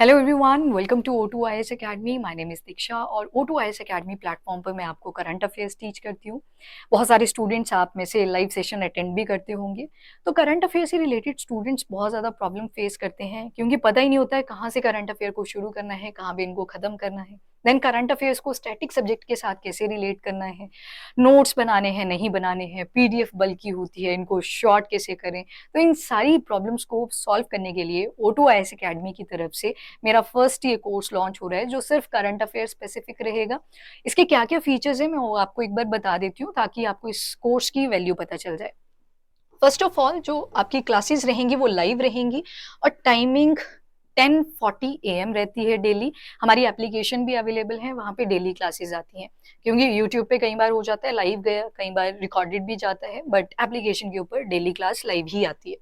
Hello everyone, welcome to O2 IAS Academy. My name is Diksha और O2 IAS academy platform पर मैं आपको current affairs teach करती हूँ। बहुत सारे स्टूडेंट्स आप में से लाइव सेशन अटेंड भी करते होंगे। तो करंट अफेयर से रिलेटेड स्टूडेंट्स बहुत ज़्यादा प्रॉब्लम फेस करते हैं क्योंकि पता ही नहीं होता है कहाँ से करंट अफेयर को शुरू करना है, कहाँ पे इनको ख़त्म करना है। देन करंट अफेयर्स को स्टैटिक सब्जेक्ट के साथ कैसे रिलेट करना है, नोट्स बनाने हैं नहीं बनाने हैं, पीडीएफ बल्कि होती है, इनको शॉर्ट कैसे करें। तो इन सारी प्रॉब्लम्स को सॉल्व करने के लिए O2 IAS एकेडमी की तरफ से मेरा फर्स्ट ये कोर्स लॉन्च हो रहा है जो सिर्फ करंट अफेयर स्पेसिफिक रहेगा। इसके क्या क्या फीचर्स हैं मैं वो आपको एक बार बता देती हूँ ताकि आपको इस कोर्स की वैल्यू पता चल जाए। फर्स्ट ऑफ ऑल जो आपकी क्लासेस रहेंगी वो लाइव रहेंगी और टाइमिंग 10:40 AM रहती है डेली। हमारी एप्लीकेशन भी अवेलेबल है, वहाँ पे डेली क्लासेस आती हैं क्योंकि यूट्यूब पे कई बार हो जाता है लाइव गया, कई बार रिकॉर्डेड भी जाता है, बट एप्लीकेशन के ऊपर डेली क्लास लाइव ही आती है।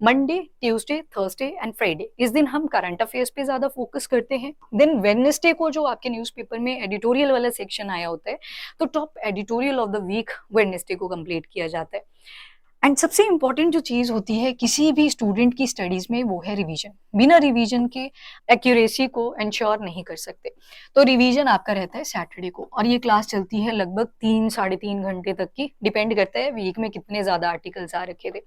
Monday, Tuesday, Thursday and Friday इस दिन हम करंट अफेयर्स पे ज्यादा फोकस करते हैं। देन वेडनेसडे को जो आपके न्यूज़पेपर में एडिटोरियल वाला सेक्शन आया होता है, तो top editorial of the week Wednesday को कंप्लीट किया जाता है। एंड सबसे इंपॉर्टेंट जो चीज होती है किसी भी स्टूडेंट की स्टडीज में वो है रिवीजन। बिना रिवीजन के एक्यूरेसी को इंश्योर नहीं कर सकते। तो रिवीजन आपका रहता है सैटरडे को और ये क्लास चलती है लगभग 3 साढ़े 3 घंटे तक की, डिपेंड करता है वीक में कितने ज्यादा आर्टिकल्स आ रखे थे।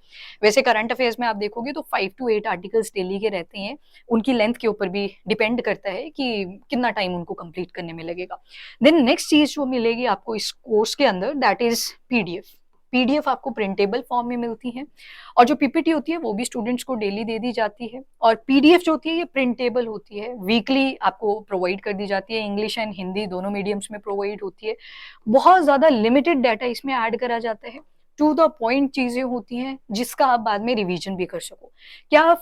वैसे करंट अफेयर्स में आप देखोगे तो 5 to 8 आर्टिकल्स डेली के रहते हैं। उनकी लेंथ के ऊपर भी डिपेंड करता है कि कितना टाइम उनको कंप्लीट करने में लगेगा। देन नेक्स्ट चीज जो मिलेगी आपको इस कोर्स के अंदर दैट इज पीडीएफ। पीडीएफ आपको प्रिंटेबल फॉर्म में मिलती है और जो पीपीटी होती है वो भी स्टूडेंट्स को डेली दे दी जाती है। और पीडीएफ जो होती है ये प्रिंटेबल होती है, वीकली आपको प्रोवाइड कर दी जाती है, इंग्लिश एंड हिंदी दोनों मीडियम्स में प्रोवाइड होती है। बहुत ज्यादा लिमिटेड डाटा इसमें ऐड करा जाता है, टू द पॉइंट चीजें होती हैं जिसका आप बाद में रिवीजन भी कर सको। क्या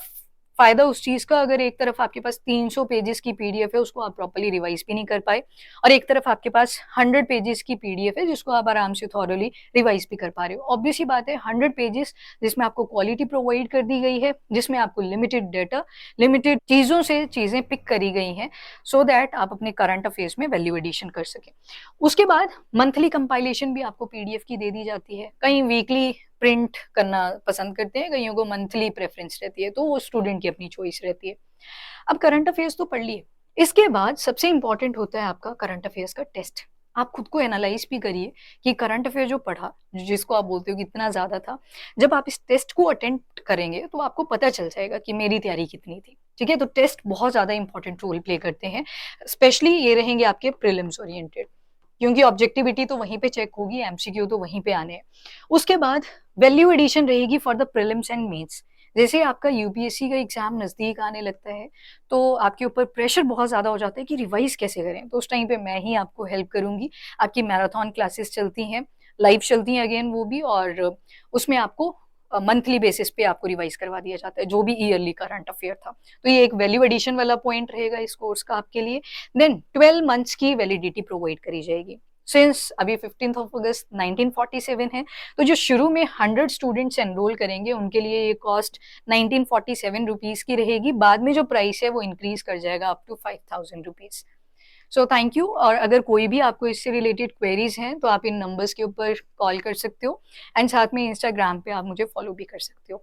फायदा उस चीज का अगर एक तरफ आपके पास 300 पेजेस की पीडीएफ है उसको आप प्रॉपर्ली रिवाइज भी नहीं कर पाए और एक तरफ आपके पास 100 पेजेस की पीडीएफ है जिसको आप आराम से थॉरली रिवाइज भी कर पा रहे हो। ऑब्वियस ही बात है 100 पेजेस जिसमें आपको क्वालिटी प्रोवाइड कर दी गई है, जिसमें आपको लिमिटेड डाटा, लिमिटेड चीजों से चीजें पिक करी गई हैं सो दैट आप अपने करंट अफेयर्स में वैल्यू एडिशन कर सकें। उसके बाद मंथली कंपाइलेशन भी आपको पीडीएफ की दे दी जाती है। कहीं वीकली प्रिंट करना पसंद करते हैं, कईयों को मंथली प्रेफरेंस रहती है, तो वो स्टूडेंट की अपनी चॉइस रहती है। अब करंट अफेयर्स तो पढ़ लिए, इसके बाद सबसे इंपॉर्टेंट होता है आपका करंट अफेयर्स का टेस्ट। आप खुद को एनालाइज भी करिए कि करंट अफेयर जो पढ़ा, जिसको आप बोलते हो कि इतना ज्यादा था, जब आप इस टेस्ट को अटेम्प्ट करेंगे तो आपको पता चल जाएगा कि मेरी तैयारी कितनी थी। ठीक है, तो टेस्ट बहुत ज्यादा इंपॉर्टेंट रोल प्ले करते हैं, स्पेशली ये रहेंगे आपके प्रीलिम्स ओरिएंटेड, क्योंकि ऑब्जेक्टिविटी तो वहीं पे चेक होगी, एमसीक्यू तो वहीं पे आने हैं। उसके बाद वैल्यू एडिशन रहेगी for the prelims and mains. जैसे आपका यूपीएससी का एग्जाम नजदीक आने लगता है तो आपके ऊपर प्रेशर बहुत ज्यादा हो जाता है कि रिवाइज कैसे करें, तो उस टाइम पे मैं ही आपको हेल्प करूंगी। आपकी मैराथन क्लासेस चलती हैं, लाइव चलती हैं अगेन वो भी, और उसमें आपको मंथली बेसिस पे आपको रिवाइज करवा दिया जाता है जो भी ईयरली करंट अफेयर था। तो ये एक वैल्यू एडिशन वाला पॉइंट रहेगा इस कोर्स का आपके लिए। देन 12 मंथ्स की वैलिडिटी प्रोवाइड करी जाएगी। सिंस अभी 15 अगस्त 1947 है, तो जो शुरू में 100 स्टूडेंट्स एनरोल करेंगे उनके लिए ये कॉस्ट 1947 रुपीज की रहेगी। बाद में जो प्राइस है वो इंक्रीज कर जाएगा up to 5000 rupees. So thank you. और अगर कोई भी आपको इससे रिलेटेड क्वेरीज हैं तो आप इन नंबर्स के ऊपर कॉल कर सकते हो एंड साथ में इंस्टाग्राम पे आप मुझे फॉलो भी कर सकते हो।